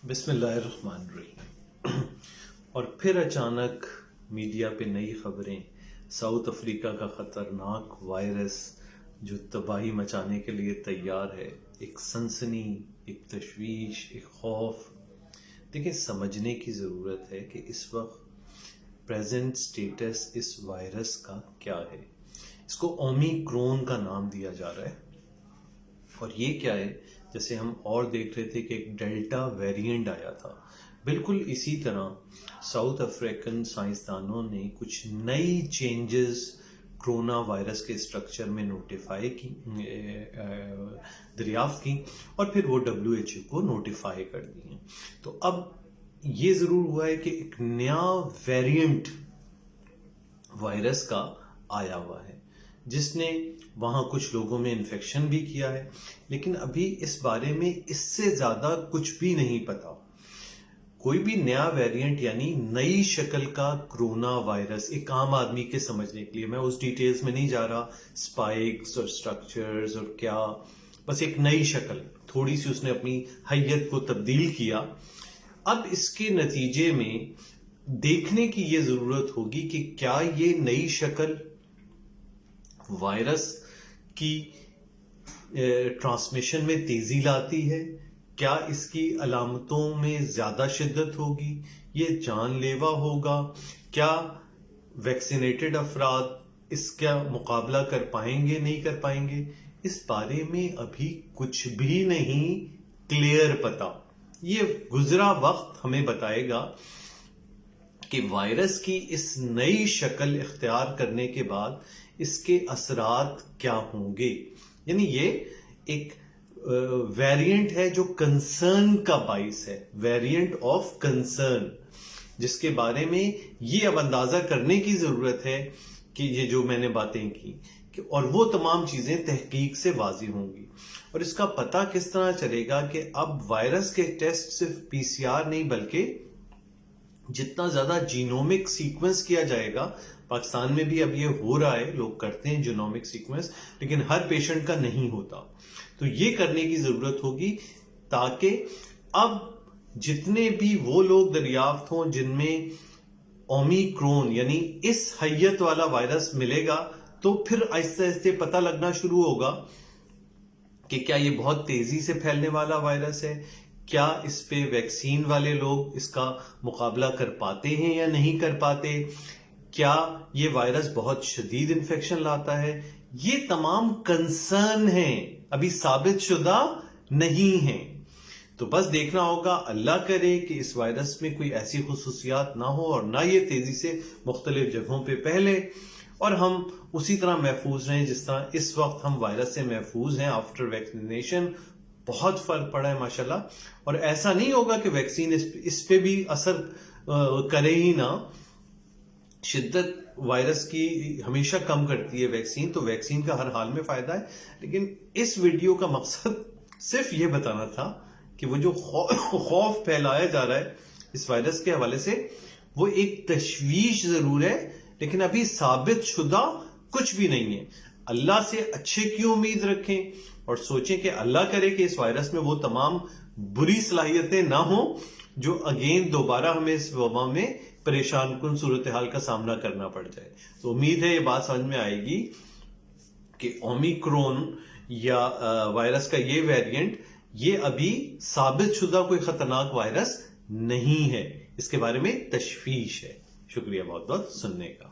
بسم اللہ الرحمن الرحیم۔ اور پھر اچانک میڈیا پہ نئی خبریں، ساؤتھ افریقہ کا خطرناک وائرس جو تباہی مچانے کے لیے تیار ہے، ایک سنسنی، ایک تشویش، ایک خوف۔ دیکھیں، سمجھنے کی ضرورت ہے کہ اس وقت پریزنٹ سٹیٹس اس وائرس کا کیا ہے۔ اس کو اومیکرون کا نام دیا جا رہا ہے، اور یہ کیا ہے؟ جیسے ہم اور دیکھ رہے تھے کہ ایک ڈیلٹا ویریئنٹ آیا تھا، بالکل اسی طرح ساؤتھ افریقن سائنسدانوں نے کچھ نئی چینجز کرونا وائرس کے اسٹرکچر میں دریافت کی، اور پھر وہ WHO کو نوٹیفائی کر دی ہیں۔ تو اب یہ ضرور ہوا ہے کہ ایک نیا ویریئنٹ وائرس کا آیا ہوا ہے، جس نے وہاں کچھ لوگوں میں انفیکشن بھی کیا ہے، لیکن ابھی اس بارے میں اس سے زیادہ کچھ بھی نہیں پتا۔ کوئی بھی نیا ویریئنٹ یعنی نئی شکل کا کرونا وائرس ایک عام آدمی کے سمجھنے کے لیے، میں اس ڈیٹیلز میں نہیں جا رہا، سپائکس اور سٹرکچرز اور کیا، بس ایک نئی شکل، تھوڑی سی اس نے اپنی حیت کو تبدیل کیا۔ اب اس کے نتیجے میں دیکھنے کی یہ ضرورت ہوگی کہ کیا یہ نئی شکل وائرس کی ٹرانسمیشن میں تیزی لاتی ہے؟ کیا اس کی علامتوں میں زیادہ شدت ہوگی؟ یہ جان لیوا ہوگا؟ کیا ویکسینیٹڈ افراد اس کا مقابلہ کر پائیں گے، نہیں کر پائیں گے؟ اس بارے میں ابھی کچھ بھی نہیں کلیئر پتا۔ یہ گزرا وقت ہمیں بتائے گا کہ وائرس کی اس نئی شکل اختیار کرنے کے بعد اس کے اثرات کیا ہوں گے۔ یعنی یہ ایک ویریئنٹ ہے جو کنسرن کا باعث ہے، ویریئنٹ آف کنسرن، جس کے بارے میں یہ اب اندازہ کرنے کی ضرورت ہے کہ یہ جو میں نے باتیں کی، اور وہ تمام چیزیں تحقیق سے واضح ہوں گی۔ اور اس کا پتہ کس طرح چلے گا کہ اب وائرس کے ٹیسٹ صرف PCR نہیں، بلکہ جتنا زیادہ جینومک سیکوینس کیا جائے گا، پاکستان میں بھی اب یہ ہو رہا ہے، لوگ کرتے ہیں جینومک سیکوینس، لیکن ہر پیشنٹ کا نہیں ہوتا، تو یہ کرنے کی ضرورت ہوگی تاکہ اب جتنے بھی وہ لوگ دریافت ہوں جن میں اومیکرون یعنی اس حیت والا وائرس ملے گا، تو پھر آہستہ آہستہ پتہ لگنا شروع ہوگا کہ کیا یہ بہت تیزی سے پھیلنے والا وائرس ہے، کیا اس پہ ویکسین والے لوگ اس کا مقابلہ کر پاتے ہیں یا نہیں کر پاتے، کیا یہ وائرس بہت شدید انفیکشن لاتا ہے۔ یہ تمام کنسرن ہیں، ابھی ثابت شدہ نہیں ہیں۔ تو بس دیکھنا ہوگا، اللہ کرے کہ اس وائرس میں کوئی ایسی خصوصیات نہ ہو اور نہ یہ تیزی سے مختلف جگہوں پہ پھیلے، اور ہم اسی طرح محفوظ رہیں جس طرح اس وقت ہم وائرس سے محفوظ ہیں آفٹر ویکسینیشن۔ بہت فرق پڑا ہے ماشاءاللہ، اور ایسا نہیں ہوگا کہ ویکسین اس پہ بھی اثر کرے ہی نہ۔ شدت وائرس کی ہمیشہ کم کرتی ہے ویکسین، تو ویکسین کا ہر حال میں فائدہ ہے۔ لیکن اس ویڈیو کا مقصد صرف یہ بتانا تھا کہ وہ جو خوف پھیلایا جا رہا ہے اس وائرس کے حوالے سے، وہ ایک تشویش ضرور ہے، لیکن ابھی ثابت شدہ کچھ بھی نہیں ہے۔ اللہ سے اچھے کی امید رکھیں اور سوچیں کہ اللہ کرے کہ اس وائرس میں وہ تمام بری صلاحیتیں نہ ہوں جو اگین دوبارہ ہمیں اس وبا میں پریشان کن صورتحال کا سامنا کرنا پڑ جائے۔ تو امید ہے یہ بات سمجھ میں آئے گی کہ اومیکرون یا وائرس کا یہ ویریئنٹ، یہ ابھی ثابت شدہ کوئی خطرناک وائرس نہیں ہے، اس کے بارے میں تشویش ہے۔ شکریہ بہت بہت سننے کا۔